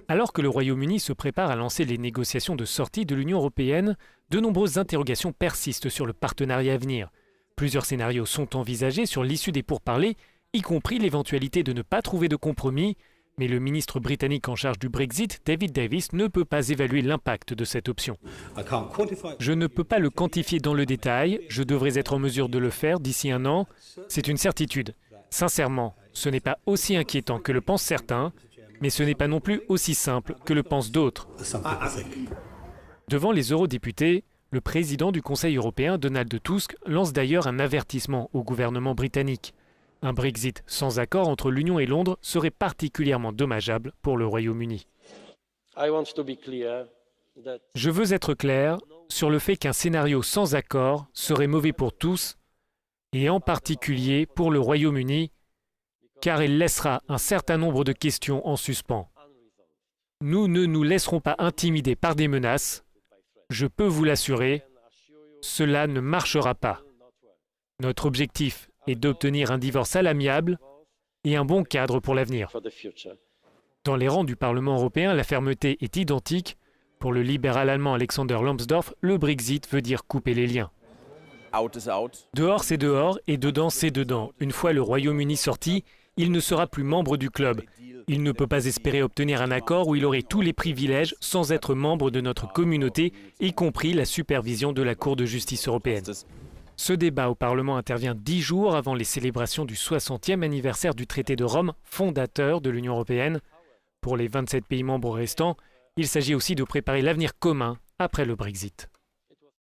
Alors que le Royaume-Uni se prépare à lancer les négociations de sortie de l'Union européenne, de nombreuses interrogations persistent sur le partenariat à venir. Plusieurs scénarios sont envisagés sur l'issue des pourparlers, y compris l'éventualité de ne pas trouver de compromis. Mais le ministre britannique en charge du Brexit, David Davis, ne peut pas évaluer l'impact de cette option. Je ne peux pas le quantifier dans le détail, je devrais être en mesure de le faire d'ici un an. C'est une certitude. Sincèrement, ce n'est pas aussi inquiétant que le pensent certains, mais ce n'est pas non plus aussi simple que le pensent d'autres. Devant les eurodéputés, le président du Conseil européen, Donald Tusk, lance d'ailleurs un avertissement au gouvernement britannique. Un Brexit sans accord entre l'Union et Londres serait particulièrement dommageable pour le Royaume-Uni. Je veux être clair sur le fait qu'un scénario sans accord serait mauvais pour tous, et en particulier pour le Royaume-Uni, car il laissera un certain nombre de questions en suspens. Nous ne nous laisserons pas intimider par des menaces. Je peux vous l'assurer, cela ne marchera pas. Notre objectif est d'obtenir un divorce à l'amiable et un bon cadre pour l'avenir. Dans les rangs du Parlement européen, la fermeté est identique. Pour le libéral allemand Alexander Lambsdorff, le Brexit veut dire couper les liens. Dehors, c'est dehors, et dedans, c'est dedans. Une fois le Royaume-Uni sorti, il ne sera plus membre du club. Il ne peut pas espérer obtenir un accord où il aurait tous les privilèges sans être membre de notre communauté, y compris la supervision de la Cour de justice européenne. Ce débat au Parlement intervient 10 jours avant les célébrations du 60e anniversaire du traité de Rome, fondateur de l'Union européenne. Pour les 27 pays membres restants, il s'agit aussi de préparer l'avenir commun après le Brexit.